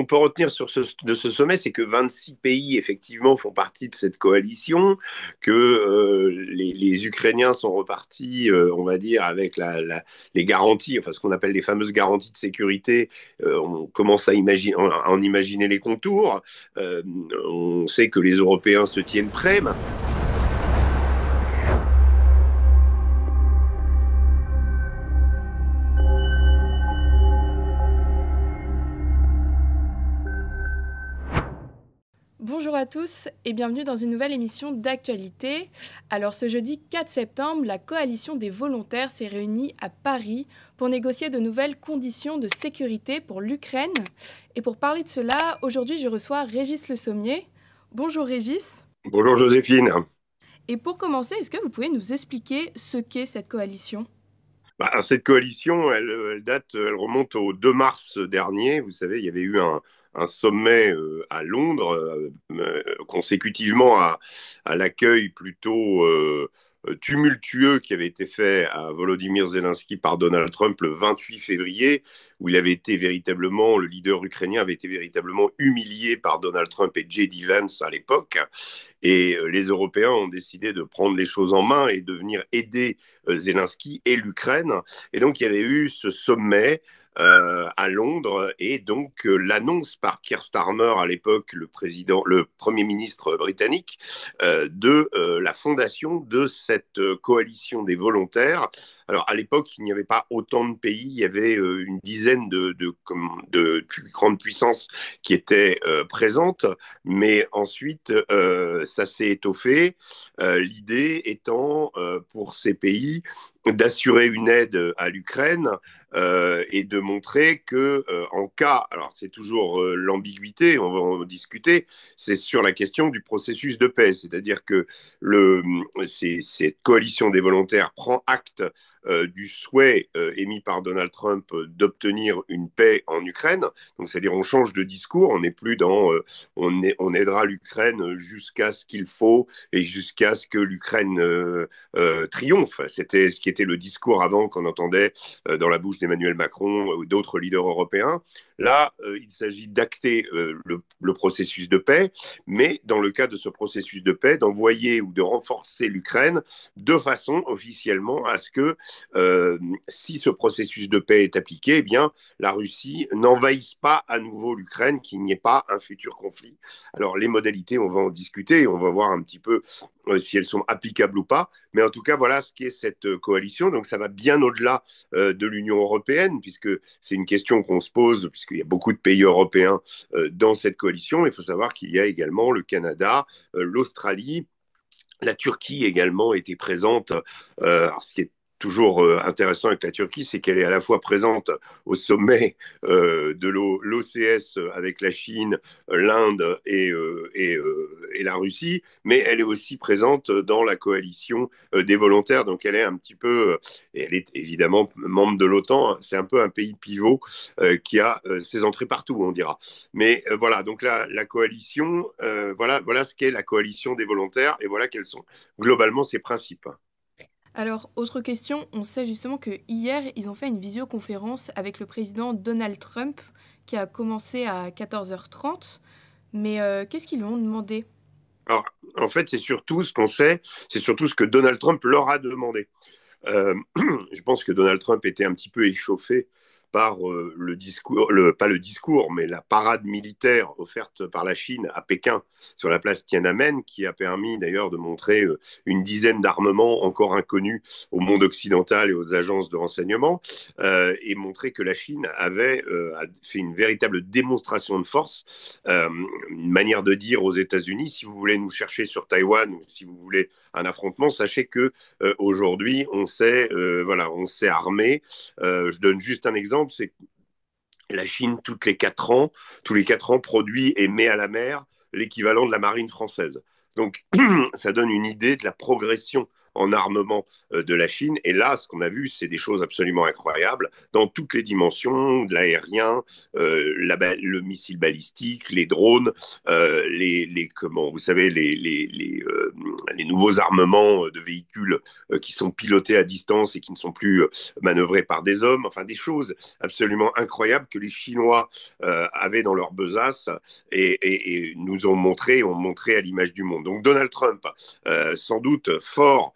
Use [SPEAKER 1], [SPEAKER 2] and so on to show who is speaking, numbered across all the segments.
[SPEAKER 1] qu'on peut retenir de ce sommet, c'est que 26 pays, effectivement, font partie de cette coalition, que les Ukrainiens sont repartis, on va dire, avec les garanties, enfin ce qu'on appelle les fameuses garanties de sécurité. On commence à en imaginer les contours. On sait que les Européens se tiennent prêts.
[SPEAKER 2] Bonjour à tous et bienvenue dans une nouvelle émission d'actualité. Alors ce jeudi 4 septembre, la coalition des volontaires s'est réunie à Paris pour négocier de nouvelles conditions de sécurité pour l'Ukraine. Et pour parler de cela, aujourd'hui je reçois Régis Le Sommier. Bonjour Régis.
[SPEAKER 1] Bonjour Joséphine.
[SPEAKER 2] Et pour commencer, est-ce que vous pouvez nous expliquer ce qu'est cette coalition ?
[SPEAKER 1] Cette coalition, elle remonte au 2 mars dernier. Vous savez, il y avait eu un sommet à Londres, consécutivement à l'accueil plutôt tumultueux qui avait été fait à Volodymyr Zelensky par Donald Trump le 28 février, où le leader ukrainien avait été véritablement humilié par Donald Trump et J.D. Vance à l'époque. Et les Européens ont décidé de prendre les choses en main et de venir aider Zelensky et l'Ukraine. Et donc, il y avait eu ce sommet à Londres et donc l'annonce par Keir Starmer à l'époque, le premier ministre britannique, de la fondation de cette coalition des volontaires. Alors à l'époque, il n'y avait pas autant de pays, il y avait une dizaine de plus grandes puissances qui étaient présentes, mais ensuite ça s'est étoffé. L'idée étant pour ces pays d'assurer une aide à l'Ukraine et de montrer que en cas, alors c'est toujours l'ambiguïté, on va en discuter, c'est sur la question du processus de paix, c'est-à-dire que cette coalition des volontaires prend acte du souhait émis par Donald Trump d'obtenir une paix en Ukraine. Donc, c'est-à-dire on change de discours, on n'est plus dans on aidera l'Ukraine jusqu'à ce qu'il faut et jusqu'à ce que l'Ukraine triomphe. C'était ce qui était le discours avant qu'on entendait dans la bouche d'Emmanuel Macron ou d'autres leaders européens. Là, il s'agit d'acter le processus de paix, mais dans le cas de ce processus de paix, d'envoyer ou de renforcer l'Ukraine de façon officiellement à ce que si ce processus de paix est appliqué, eh bien, la Russie n'envahisse pas à nouveau l'Ukraine, qu'il n'y ait pas un futur conflit. Alors, les modalités, on va en discuter, on va voir un petit peu si elles sont applicables ou pas. Mais en tout cas, voilà ce qu'est cette coalition. Donc, ça va bien au-delà de l'Union européenne, puisque c'est une question qu'on se pose, puisqu'il y a beaucoup de pays européens dans cette coalition. Il faut savoir qu'il y a également le Canada, l'Australie, la Turquie également était présente. Ce qui est toujours intéressant avec la Turquie, c'est qu'elle est à la fois présente au sommet de l'OCS avec la Chine, l'Inde et la Russie, mais elle est aussi présente dans la coalition des volontaires. Donc elle est un petit peu, et elle est évidemment membre de l'OTAN, c'est un peu un pays pivot qui a ses entrées partout, on dira. Mais voilà, donc la coalition, voilà ce qu'est la coalition des volontaires et voilà quels sont globalement ses principes.
[SPEAKER 2] Alors, autre question, on sait justement que hier, ils ont fait une visioconférence avec le président Donald Trump qui a commencé à 14h30. Mais qu'est-ce qu'ils lui ont demandé ?
[SPEAKER 1] Alors, en fait, c'est surtout ce qu'on sait, c'est surtout ce que Donald Trump leur a demandé. Euh, je pense que Donald Trump était un petit peu échauffé par le discours, pas le discours, mais la parade militaire offerte par la Chine à Pékin sur la place Tiananmen, qui a permis d'ailleurs de montrer une dizaine d'armements encore inconnus au monde occidental et aux agences de renseignement, et montrer que la Chine avait fait une véritable démonstration de force, une manière de dire aux États-Unis, si vous voulez nous chercher sur Taïwan ou si vous voulez un affrontement, sachez que aujourd'hui on s'est armé. Je donne juste un exemple, c'est que la Chine, tous les 4 ans, produit et met à la mer l'équivalent de la marine française. Donc, ça donne une idée de la progression en armement de la Chine. Et là, ce qu'on a vu, c'est des choses absolument incroyables dans toutes les dimensions, de l'aérien, le missile balistique, les drones, comment, vous savez, les nouveaux armements de véhicules qui sont pilotés à distance et qui ne sont plus manœuvrés par des hommes, enfin des choses absolument incroyables que les Chinois avaient dans leur besace et nous ont montré à l'image du monde. Donc Donald Trump, sans doute fort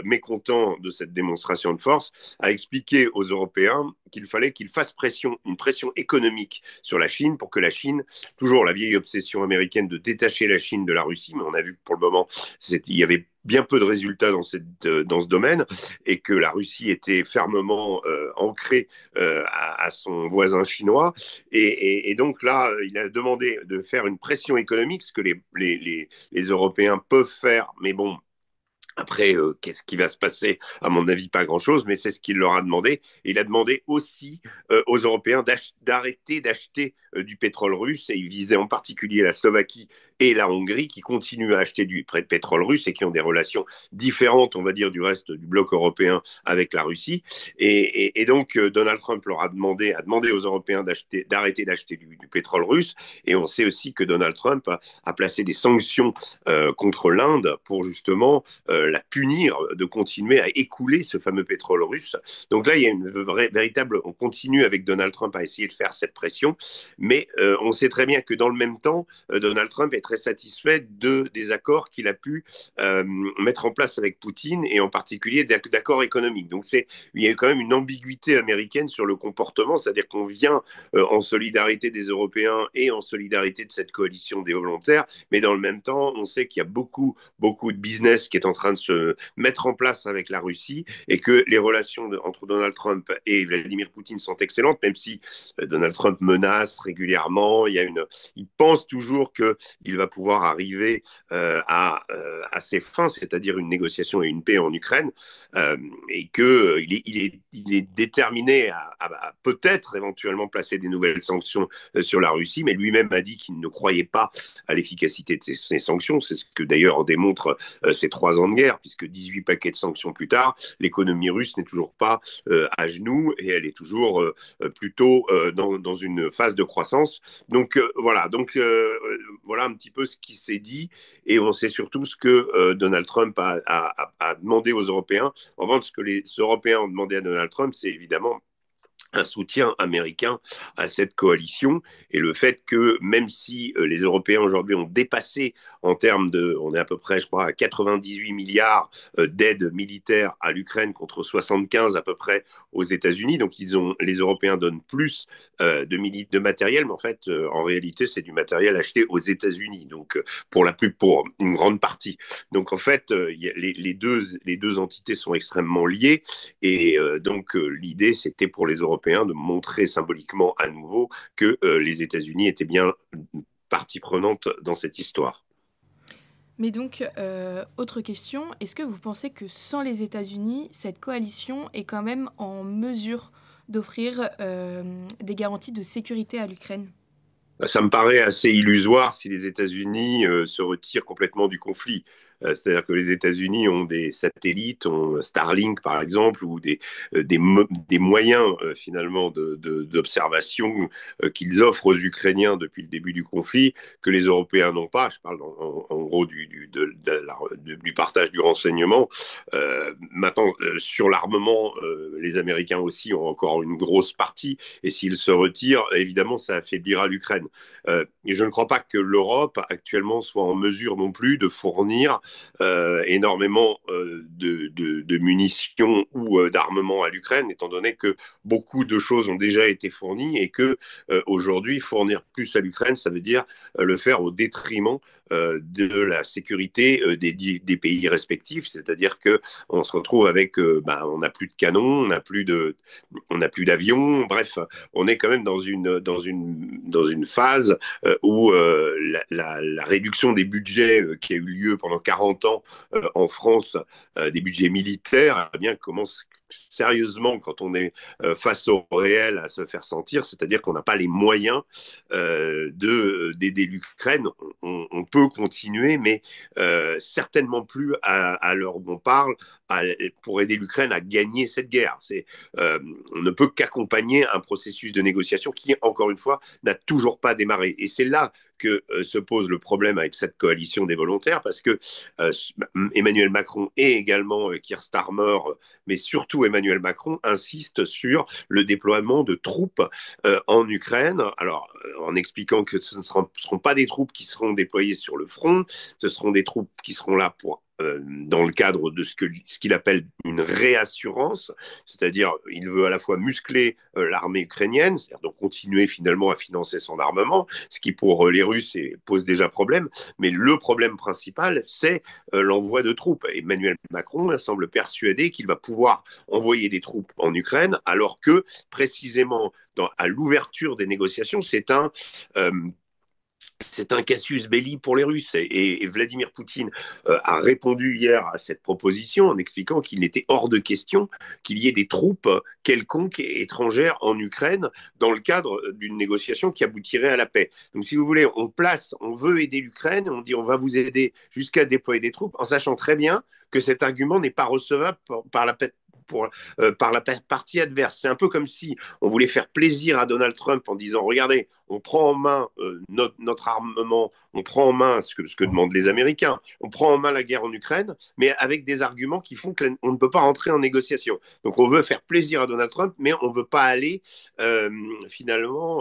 [SPEAKER 1] mécontent de cette démonstration de force, a expliqué aux Européens qu'il fallait qu'ils fassent pression, une pression économique sur la Chine pour que la Chine, toujours la vieille obsession américaine de détacher la Chine de la Russie, mais on a vu que pour le moment, il y avait bien peu de résultats dans ce domaine et que la Russie était fermement ancrée à son voisin chinois. Et donc là, il a demandé de faire une pression économique, ce que les Européens peuvent faire, mais bon, après, qu'est-ce qui va se passer? À mon avis, pas grand-chose, mais c'est ce qu'il leur a demandé. Et il a demandé aussi aux Européens d'arrêter d'acheter du pétrole russe, et il visait en particulier la Slovaquie et la Hongrie, qui continuent à acheter du pétrole russe et qui ont des relations différentes, on va dire, du reste du bloc européen avec la Russie. Et donc, Donald Trump a demandé aux Européens d'arrêter d'acheter du pétrole russe. Et on sait aussi que Donald Trump a placé des sanctions contre l'Inde pour justement la punir de continuer à écouler ce fameux pétrole russe. Donc là, il y a véritable. On continue avec Donald Trump à essayer de faire cette pression, mais on sait très bien que dans le même temps, Donald Trump est très satisfait des accords qu'il a pu mettre en place avec Poutine et en particulier d'accords économiques. Donc il y a quand même une ambiguïté américaine sur le comportement, c'est-à-dire qu'on vient en solidarité des Européens et en solidarité de cette coalition des volontaires, mais dans le même temps, on sait qu'il y a beaucoup de business qui est en train de se mettre en place avec la Russie et que les relations entre Donald Trump et Vladimir Poutine sont excellentes, même si Donald Trump menace régulièrement. Il pense toujours qu'il va pouvoir arriver à ses fins, c'est-à-dire une négociation et une paix en Ukraine, et qu'il est déterminé à peut-être éventuellement placer des nouvelles sanctions sur la Russie, mais lui-même a dit qu'il ne croyait pas à l'efficacité de ces sanctions. C'est ce que d'ailleurs démontrent ces 3 ans de guerre, puisque 18 paquets de sanctions plus tard, l'économie russe n'est toujours pas à genoux et elle est toujours plutôt dans une phase de croissance. Donc voilà un petit peu ce qui s'est dit et on sait surtout ce que Donald Trump a demandé aux Européens. En revanche, ce que les Européens ont demandé à Donald Trump, c'est évidemment un soutien américain à cette coalition et le fait que même si les Européens aujourd'hui ont dépassé en termes on est à peu près, je crois, à 98 milliards d'aides militaires à l'Ukraine contre 75 à peu près aux États-Unis, donc les Européens donnent plus de matériel, mais en fait, en réalité, c'est du matériel acheté aux États-Unis, donc pour une grande partie. Donc en fait, les deux entités sont extrêmement liées et donc l'idée, c'était pour les Européens de montrer symboliquement à nouveau que les États-Unis étaient bien partie prenante dans cette histoire.
[SPEAKER 2] Mais donc, autre question, est-ce que vous pensez que sans les États-Unis, cette coalition est quand même en mesure d'offrir des garanties de sécurité à l'Ukraine?
[SPEAKER 1] Ça me paraît assez illusoire si les États-Unis se retirent complètement du conflit. C'est-à-dire que les États-Unis ont des satellites, ont Starlink par exemple, ou des moyens finalement d'observation qu'ils offrent aux Ukrainiens depuis le début du conflit, que les Européens n'ont pas. Je parle en gros du partage du renseignement. Maintenant, sur l'armement, les Américains aussi ont encore une grosse partie, et s'ils se retirent, évidemment, ça affaiblira l'Ukraine. Et je ne crois pas que l'Europe actuellement soit en mesure non plus de fournir énormément de munitions ou d'armements à l'Ukraine, étant donné que beaucoup de choses ont déjà été fournies et que aujourd'hui, fournir plus à l'Ukraine, ça veut dire le faire au détriment de la sécurité des pays respectifs, c'est-à-dire que on se retrouve avec, on n'a plus de canons, on n'a plus d'avions, bref, on est quand même dans une phase où la réduction des budgets qui a eu lieu pendant 40 ans en France, des budgets militaires, eh bien commence sérieusement quand on est face au réel à se faire sentir, c'est-à-dire qu'on n'a pas les moyens d'aider l'Ukraine. On peut continuer, mais certainement plus à l'heure où on parle pour aider l'Ukraine à gagner cette guerre. On ne peut qu'accompagner un processus de négociation qui, encore une fois, n'a toujours pas démarré. Et c'est là que se pose le problème avec cette coalition des volontaires, parce que Emmanuel Macron et également Keir Starmer, mais surtout Emmanuel Macron, insistent sur le déploiement de troupes en Ukraine, alors en expliquant que ce ne seront pas des troupes qui seront déployées sur le front, ce seront des troupes qui seront là pour dans le cadre de ce qu'il appelle une réassurance, c'est-à-dire il veut à la fois muscler l'armée ukrainienne, c'est-à-dire donc continuer finalement à financer son armement, ce qui pour les Russes pose déjà problème, mais le problème principal, c'est l'envoi de troupes. Emmanuel Macron semble persuadé qu'il va pouvoir envoyer des troupes en Ukraine, alors que précisément à l'ouverture des négociations, euh, c'est un casus belli pour les Russes. Et Vladimir Poutine a répondu hier à cette proposition en expliquant qu'il n'était hors de question qu'il y ait des troupes quelconques étrangères en Ukraine dans le cadre d'une négociation qui aboutirait à la paix. Donc, si vous voulez, on veut aider l'Ukraine, on dit on va vous aider jusqu'à déployer des troupes, en sachant très bien que cet argument n'est pas recevable par la partie adverse. C'est un peu comme si on voulait faire plaisir à Donald Trump en disant regardez, on prend en main notre armement, on prend en main ce que demandent les Américains, on prend en main la guerre en Ukraine, mais avec des arguments qui font qu'on ne peut pas rentrer en négociation. Donc on veut faire plaisir à Donald Trump, mais on ne veut pas aller, finalement,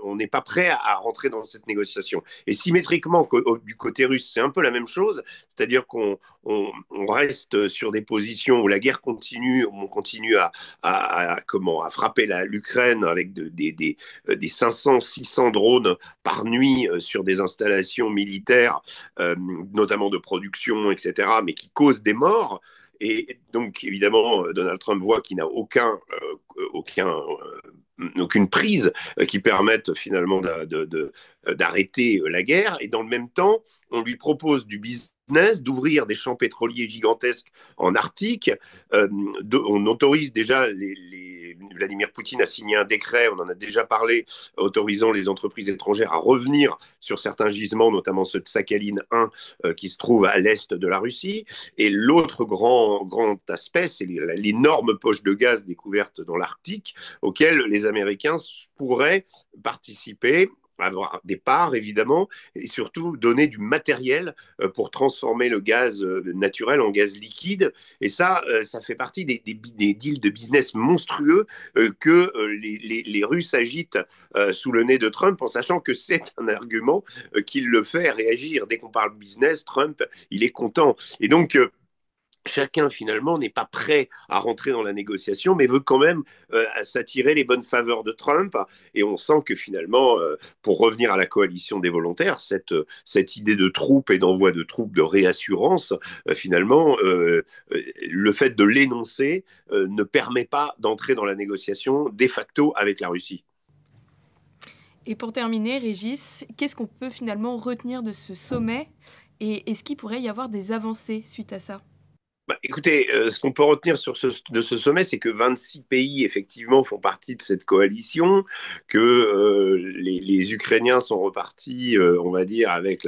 [SPEAKER 1] on n'est pas prêt à rentrer dans cette négociation. Et symétriquement, du côté russe, c'est un peu la même chose, c'est-à-dire qu'on reste sur des positions où la guerre continue, où on continue à frapper l'Ukraine avec des 500, 600 drones par nuit sur des installations militaires, notamment de production, etc., mais qui causent des morts. Et donc, évidemment, Donald Trump voit qu'il n'a aucune prise qui permette finalement d'arrêter la guerre. Et dans le même temps, on lui propose du business, d'ouvrir des champs pétroliers gigantesques en Arctique. On autorise déjà Vladimir Poutine a signé un décret, on en a déjà parlé, autorisant les entreprises étrangères à revenir sur certains gisements, notamment ceux de Sakhaline 1 qui se trouve à l'est de la Russie. Et l'autre grand aspect, c'est l'énorme poche de gaz découverte dans l'Arctique, auquel les Américains pourraient participer, avoir des parts évidemment, et surtout donner du matériel pour transformer le gaz naturel en gaz liquide. Et ça fait partie des deals de business monstrueux que les Russes agitent sous le nez de Trump, en sachant que c'est un argument qui le fait réagir. Dès qu'on parle business, Trump, il est content. Et donc, chacun finalement n'est pas prêt à rentrer dans la négociation, mais veut quand même s'attirer les bonnes faveurs de Trump. Et on sent que finalement, pour revenir à la coalition des volontaires, cette idée de troupes et d'envoi de troupes de réassurance, finalement, le fait de l'énoncer ne permet pas d'entrer dans la négociation de facto avec la Russie.
[SPEAKER 2] Et pour terminer, Régis, qu'est-ce qu'on peut finalement retenir de ce sommet et est-ce qu'il pourrait y avoir des avancées suite à ça?
[SPEAKER 1] Écoutez, ce qu'on peut retenir de ce sommet, c'est que 26 pays, effectivement, font partie de cette coalition, que les Ukrainiens sont repartis, on va dire, avec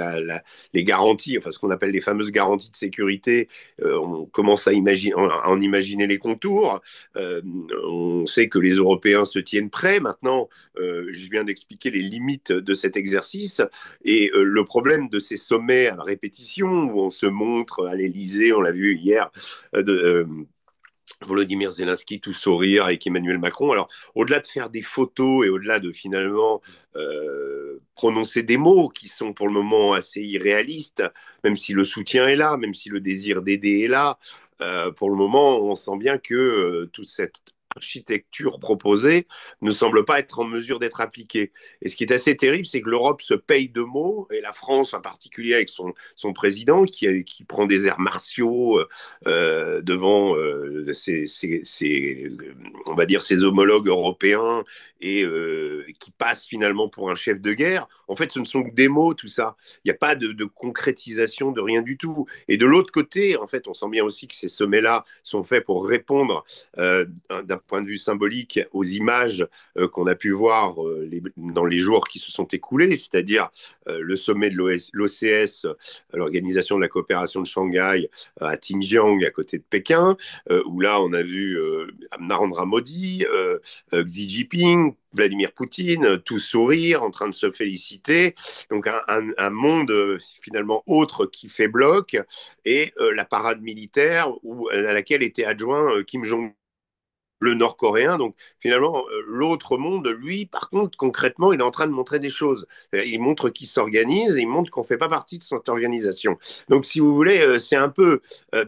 [SPEAKER 1] les garanties, enfin ce qu'on appelle les fameuses garanties de sécurité. On commence à en imaginer les contours. On sait que les Européens se tiennent prêts. Maintenant, je viens d'expliquer les limites de cet exercice. Et le problème de ces sommets à la répétition, où on se montre à l'Élysée, on l'a vu hier, de Volodymyr Zelensky tout sourire avec Emmanuel Macron. Alors, au-delà de faire des photos et au-delà de finalement prononcer des mots qui sont pour le moment assez irréalistes, même si le soutien est là, même si le désir d'aider est là, pour le moment, on sent bien que toute cette architecture proposée ne semble pas être en mesure d'être appliquée. Et ce qui est assez terrible, c'est que l'Europe se paye de mots, et la France en particulier avec son président qui prend des airs martiaux devant on va dire, ses homologues européens et qui passe finalement pour un chef de guerre. En fait, ce ne sont que des mots, tout ça. Il n'y a pas de concrétisation de rien du tout. Et de l'autre côté, en fait, on sent bien aussi que ces sommets-là sont faits pour répondre d'un point de vue symbolique aux images qu'on a pu voir dans les jours qui se sont écoulés, c'est-à-dire le sommet de l'OCS, l'Organisation de la coopération de Shanghai, à Xinjiang, à côté de Pékin, où là on a vu Narendra Modi, Xi Jinping, Vladimir Poutine, tous sourire, en train de se féliciter. Donc un monde finalement autre qui fait bloc, et la parade militaire à laquelle était adjoint Kim Jong-un, le nord-coréen. Donc finalement, l'autre monde, lui, par contre, concrètement, il est en train de montrer des choses. Il montre qu'il s'organise et il montre qu'on ne fait pas partie de cette organisation. Donc si vous voulez, c'est un peu,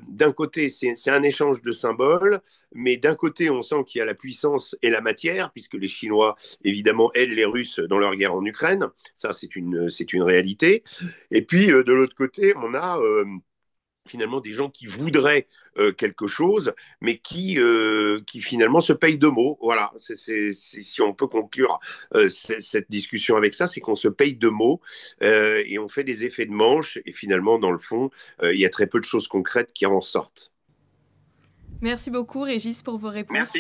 [SPEAKER 1] d'un côté, c'est un échange de symboles, mais d'un côté, on sent qu'il y a la puissance et la matière, puisque les Chinois, évidemment, aident les Russes dans leur guerre en Ukraine. Ça, c'est une réalité. Et puis, de l'autre côté, on a finalement des gens qui voudraient quelque chose, mais qui finalement se payent de mots. Voilà, si on peut conclure cette discussion avec ça, c'est qu'on se paye de mots et on fait des effets de manche, et finalement, dans le fond, il y a très peu de choses concrètes qui en sortent.
[SPEAKER 2] Merci beaucoup, Régis, pour vos réponses.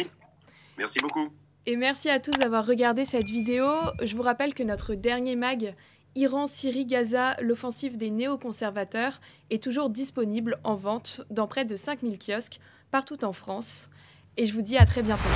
[SPEAKER 1] Merci beaucoup.
[SPEAKER 2] Et merci à tous d'avoir regardé cette vidéo. Je vous rappelle que notre dernier mag, Iran, Syrie, Gaza, l'offensive des néoconservateurs, est toujours disponible en vente dans près de 5000 kiosques partout en France. Et je vous dis à très bientôt.